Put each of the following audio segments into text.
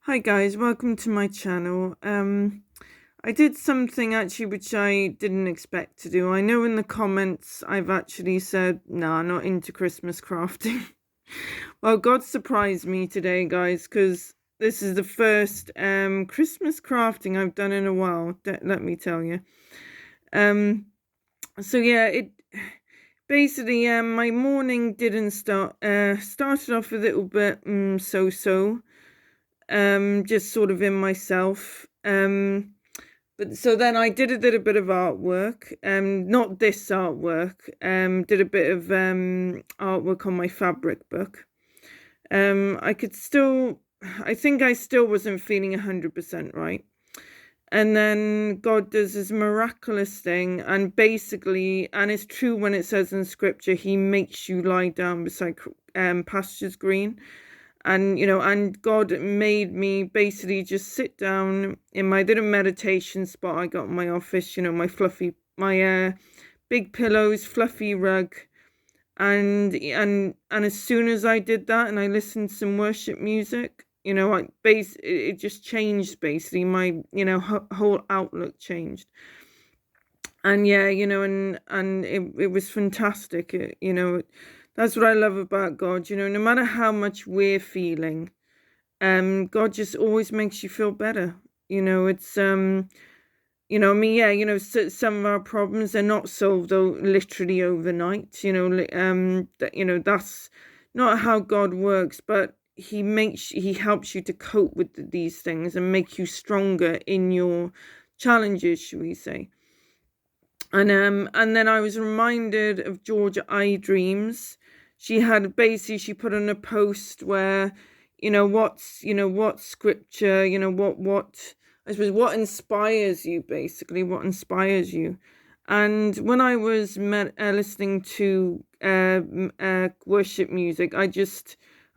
Hi guys, welcome to my channel. I did something actually which I didn't expect to do. I know in the comments I've actually said, nah, not into Christmas crafting. Well, God surprised me today, guys, because this is the first Christmas crafting I've done in a while, let me tell you. So yeah, it basically my morning didn't started off a little bit so-so. Just sort of in myself. But so then I did a little bit of artwork, not this artwork, did a bit of artwork on my fabric book. I think I still wasn't feeling 100% right. And then God does this miraculous thing, and basically, and it's true when it says in scripture, he makes you lie down beside pastures green. And and God made me basically just sit down in my little meditation spot I got in my office, my big pillows, fluffy rug. And as soon as I did that and I listened to some worship music, it just changed. Basically my whole outlook changed. And yeah, and it was fantastic. That's what I love about God. No matter how much we're feeling, God just always makes you feel better. It's I mean, yeah, some of our problems are not solved literally overnight. That's not how God works, but he helps you to cope with these things and make you stronger in your challenges, shall we say. And then I was reminded of Georgia I Dreams. She put on a post where, what scripture, what I suppose what inspires you, basically, what inspires you. And when I was listening to worship music,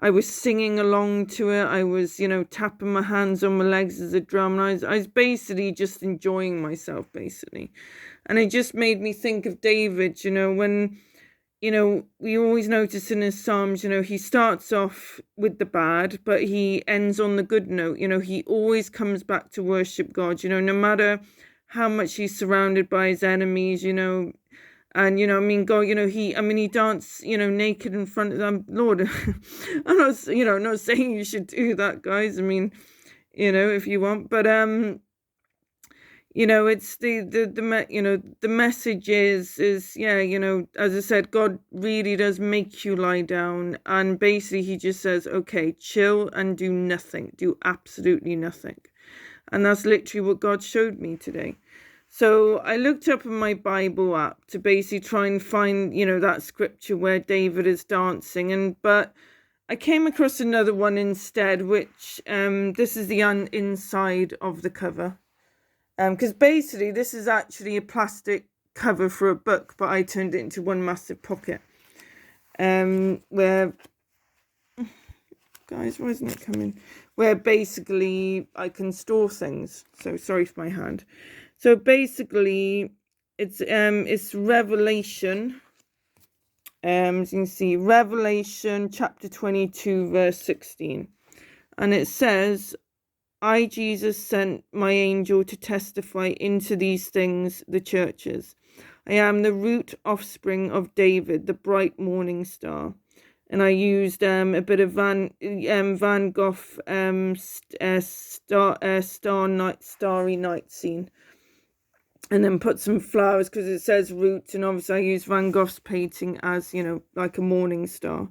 I was singing along to it. I was, tapping my hands on my legs as a drum. And I was basically just enjoying myself, basically. And it just made me think of David, when, we always notice in his Psalms, he starts off with the bad, but he ends on the good note. He always comes back to worship God, no matter how much he's surrounded by his enemies, and I mean, God, he danced, naked in front of them. Lord, I'm not saying you should do that, guys. I mean, if you want, but it's the message is, yeah, as I said, God really does make you lie down, and basically he just says, okay, chill and do absolutely nothing. And that's literally what God showed me today. So I looked up in my Bible app to basically try and find, that scripture where David is dancing, but I came across another one instead, which this is the inside of the cover. Because basically this is actually a plastic cover for a book, but I turned it into one massive pocket. Where, guys, why isn't it coming? Where basically I can store things. So sorry for my hand. So basically, it's Revelation. As you can see, Revelation chapter 22, verse 16, and it says, I, Jesus, sent my angel to testify into these things, the churches. I am the root offspring of David, the bright morning star. And I used a bit of Van Gogh starry night scene, and then put some flowers because it says root, and obviously I used Van Gogh's painting as, like a morning star.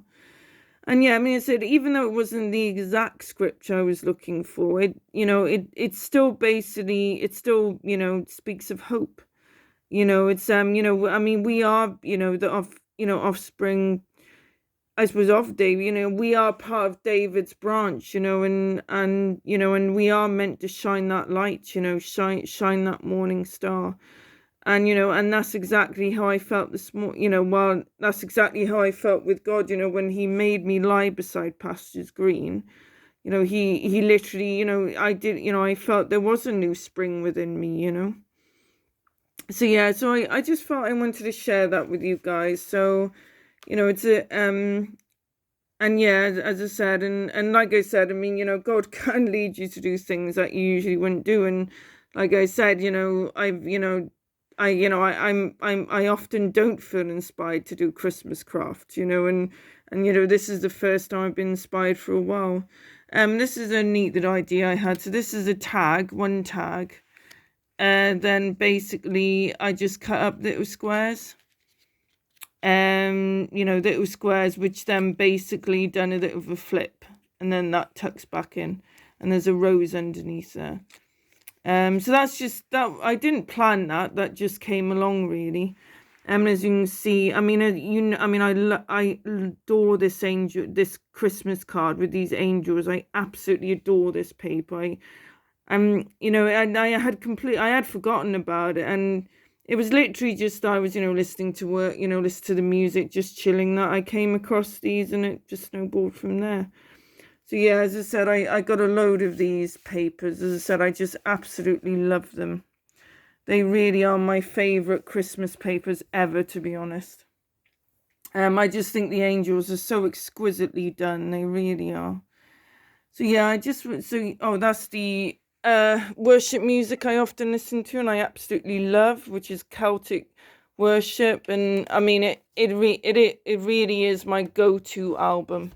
And yeah, I mean, I said, even though it wasn't the exact scripture I was looking for, it's still basically, it still, speaks of hope. It's, I mean, we are, the offspring, I suppose, of David. We are part of David's branch, and we are meant to shine that light, shine that morning star. And and that's exactly how I felt this morning. Well, that's exactly how I felt with God, when he made me lie beside pastures green. He literally, I felt there was a new spring within me. So yeah, so I just felt I wanted to share that with you guys. So it's and yeah, as I said, and like I said, I mean, God can lead you to do things that you usually wouldn't do, and like I said, I often don't feel inspired to do Christmas crafts, and this is the first time I've been inspired for a while. This is a neat little idea I had. So this is a tag, one tag, and then basically I just cut up little squares. Little squares, which then basically done a little of a flip, and then that tucks back in, and there's a rose underneath there. So that's just that. I didn't plan that. That just came along really. As you can see, I mean, I adore this this Christmas card with these angels. I absolutely adore this paper. And I had forgotten about it, and it was literally just I was, listening to work, listen to the music, just chilling, that I came across these, and it just snowballed from there. So yeah, as I said, I got a load of these papers. As I said, I just absolutely love them. They really are my favorite Christmas papers ever, to be honest. I just think the angels are so exquisitely done. They really are. So yeah, that's the worship music I often listen to and I absolutely love, which is Celtic worship. And I mean, it really is my go-to album,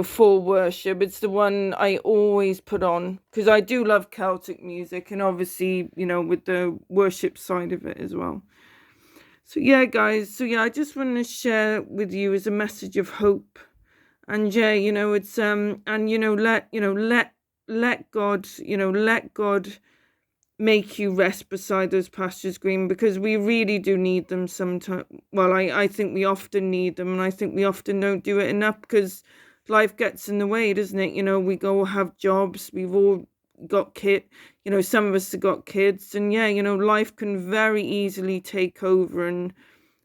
for worship. It's the one I always put on because I do love Celtic music, and obviously, with the worship side of it as well. So yeah, guys, I just want to share with you as a message of hope. And yeah, it's and let God, let God make you rest beside those pastures green, because we really do need them sometimes. Well, I think we often need them, and I think we often don't do it enough because life gets in the way, doesn't it? We go have jobs, we've all got some of us have got kids, and yeah, life can very easily take over, and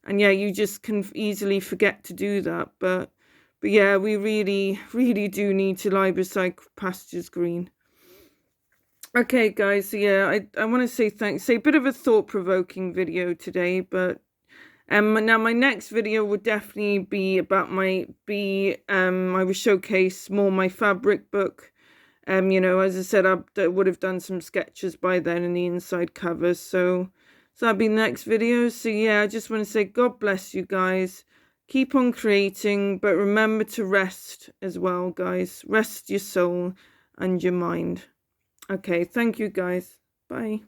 yeah, you just can easily forget to do that. But yeah, we really, really do need to lie beside pastures green. Okay, guys, so yeah, I want to say thanks. Say a bit of a thought-provoking video today, but now my next video would definitely be about I will showcase more my fabric book. As I said, I would have done some sketches by then in the inside cover, so that'll be the next video. So yeah, I just want to say God bless you guys. Keep on creating, but remember to rest as well, guys. Rest your soul and your mind. Okay, thank you, guys. Bye.